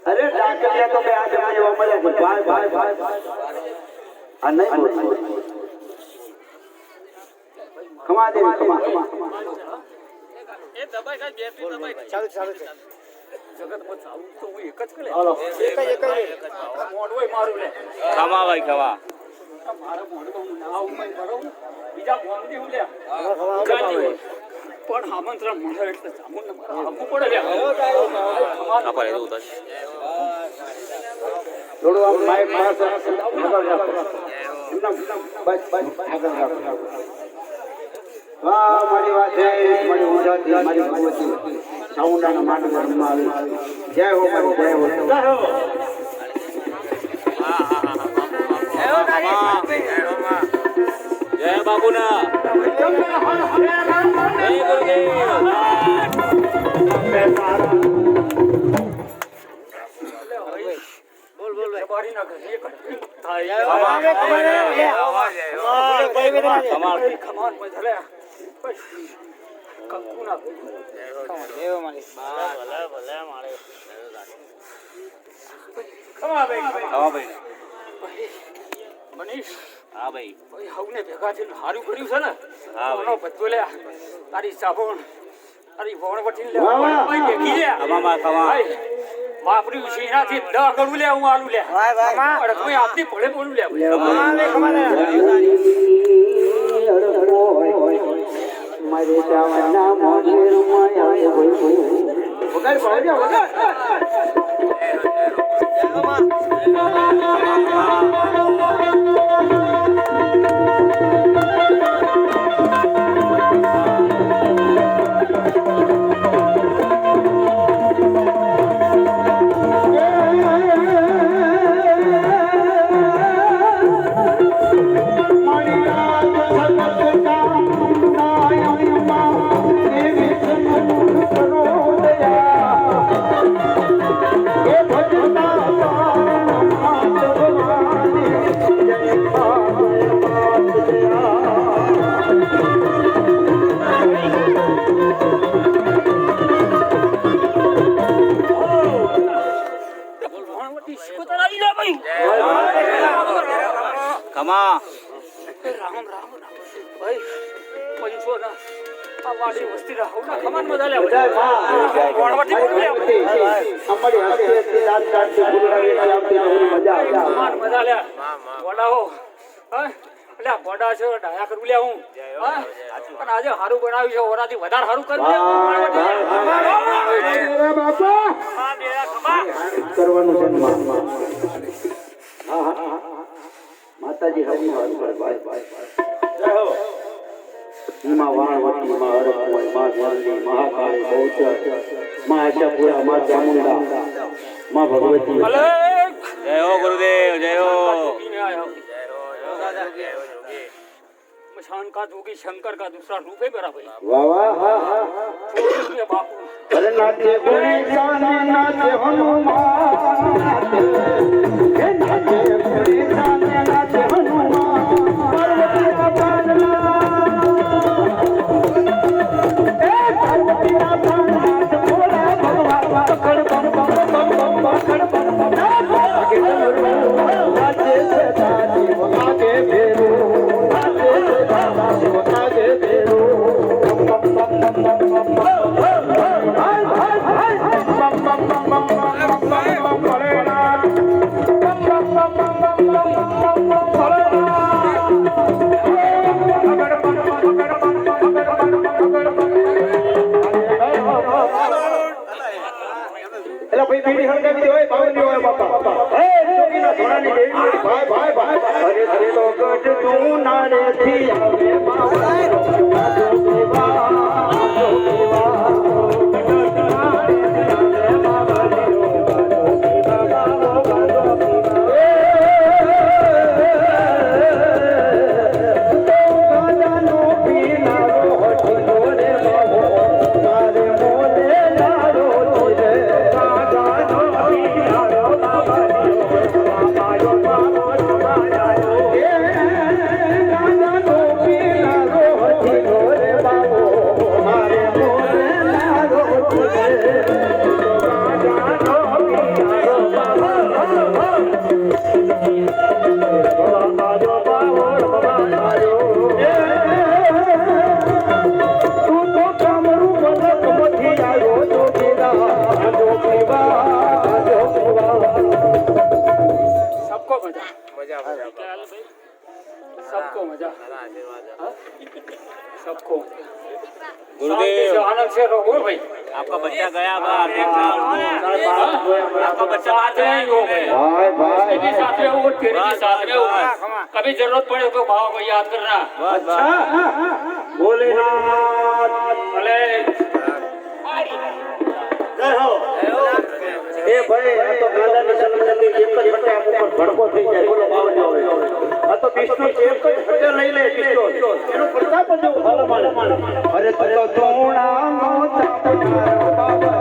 અરે ડાકલિયા તો બે આજે મળ્યા મળે છે ભાઈ ભાઈ ભાઈ આ નહીં બોલ ખમા દે ખમા એ દબાઈ કાઈ બેટરી દબાઈ ચાલુ ચાલુ છે જગતમાં ચાલુ તો હું એક જ કરે હાલો એક મોડોય મારું લે ખમા ભાઈ ખમા મારા મોડો ના ઉમય કરો બીજા ફોનથી હું લે પણ આમંત્રણ મળે એટલે જામુન મારા આપવું પડે લે આ પર એવું થાય થોડું આમ માઈક પાસ બસ બસ આગળ રાખો વાહ મારી વાત છે મારી ઉજાતી મારી ભગવતી સાઉન્ડાના માનવમાં આવી જય હો મારી જય હો જય હો જય બાબુના જય ગુરુદેવ બોલ બોલ બારી ના કરે થાય ખમાન મજલે કંકુ ના દેવ મારી ભલે ભલે મારે ખમા ભાઈ મનીષ હા ભાઈ ભાઈ હવને ભેગા થઈને હારું કર્યું છે ને હા ભાઈ બધો લે તારી સાબુણ તારી વણ વટીને લે ભાઈ દેખી લે અમામા ખમા બાપરી ઉસીનાથી 10 કરું લે હું આલુ લે ભાઈ ભાઈ અરે કોઈ આપની પડે બોલું લે ખમા લે ખમા લે મારે જાવના મોઢેરમાં આવે કોઈ વગર બોલ વગર ખમા રામ રામ ભાઈ પંચો ના આ વાડી વસ્તી રહો ના ખમાન મજા લે વણવટી બોલ લે અમારી હસ્તી હસ્તી રાત રાત થી બોલાવી આવતી આવતી મજા આવે ખમાન મજા લે વડાઓ હા એટલે વડા છે ડાયા કરું લે હું હા પણ આજે હારું બનાવ્યું છે ઓરાથી વધારે હારું કરી લે બાપા હા બેરા ખમા કરવાનું છે હા હા માતાજી હરી ભાઈ જય હો માં વાણવટી માં હરકમય માં ચાંદી મહાકાળી બહુચર માં આશાપુરા માં ચામુંડા માં ભગવતી જય હો ગુરુદેવ જય હો मशान का जोगी शंकर का दूसरा रूप है मेरा भाई वाह वाह हां हां बापू अरे नाचे गोरी जाने नाचे हनुमान हे नाचे गोरी जाने नाचे हनुमान पार्वती का कांडला ए पार्वती का कांडला बोला भगवान पकड़ बम बम बम बम पकड़ बम बम आगे चलो नाचे से दादी आगे फेरो आगे फेरो भाई बीड़ी हड़कती होए बावली होए बापा ए जोगी ना धोरानी देवी भाई भाई भाई अरे अरे तो गट तू नारे थी आवे बाबा जोगी बा जोगी बा गट नारे थी आवे बाबा जोगी बा जोगी बा ए तो गानो पीना रोटी रे बाबो मारे मोले यारो रे मारे शांति से आनंद से रहो भाई। आपका बच्चा गया बाहर आपका बच्चा साथ में ही हो भाई, उसके भी साथ में हो, तेरे भी साथ में हो। कभी जरूरत पड़े तो भाव को याद करना। अच्छा ભોલેનાથ भले જય હો એ ભાઈ આ તો ગાંધાની સલમતી એક જ વટે આમ ઉપર ભડકો થઈ જાય બોલો બાવન આવે આ તો વિષ્ણુ એક જ વટે લઈ લે વિષ્ણુ એનો પ્રતાપ જ ભાલો માને અરે તો ધૂણા નો ચાપકાર બાબા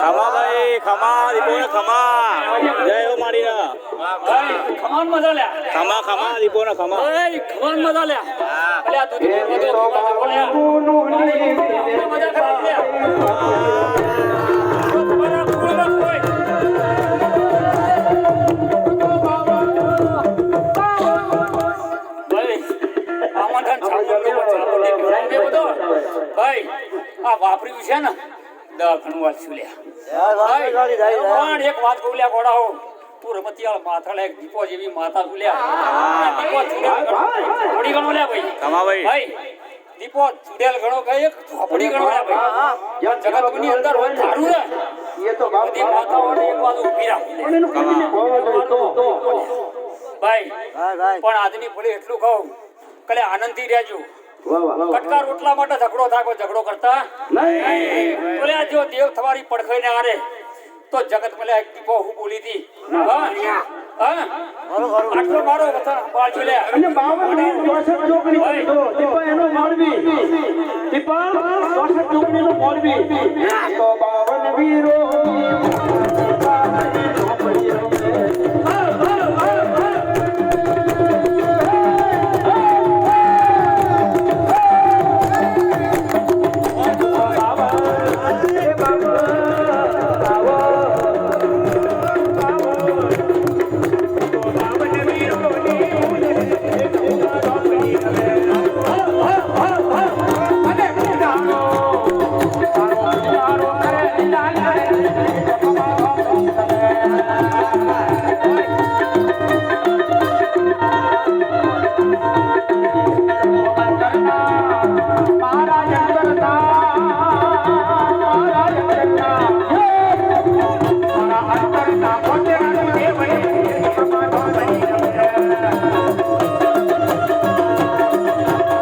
ખમા ભાઈ ખમા દીપોને ખમા જય હો મારીના खमान मजा ल्या ખમા ખમા દીપોને ખમા खमान मजा ल्या अल्या तू बोल्या मजा कर तुम्हारा पूरा कोई भाई आमंत्रण छापो બધો ભાઈ આ વાપર્યું છે ને દખણ વાળ્યું લ્યા પણ એક વાત કહું લ્યા ગોડા હો તું રમતિયાળ માથા લે દીપો જેવી માતા તુલ્યા દીપો થોડી ગણો લ્યા ભાઈ ખમા ભાઈ ભાઈ દીપો ચુડેલ ગણો કઈ એક ઝોપડી ગણો લ્યા ભાઈ જગતની અંદર હોય ધારું ને એ તો બધી માતાઓને એક બાજુ ઊભી રાખી ભાઈ પણ આજની ભલે એટલું કહું કલે આનંદથી રહેજો કટકા રોટલા માટે ઝઘડો થાય કોઈ ઝઘડો કરતા નહીં બોલે જો દેવ તમારી પડખાઈને આરે તો જગત મને એક દીપો હું બોલી હતી આટલો મારો વતન બાજુ લે અને 52 ચોકડી તો દીપા એનો મોરબી દીપા 62 ચોકડી નો મોરબી તો 52 વીરો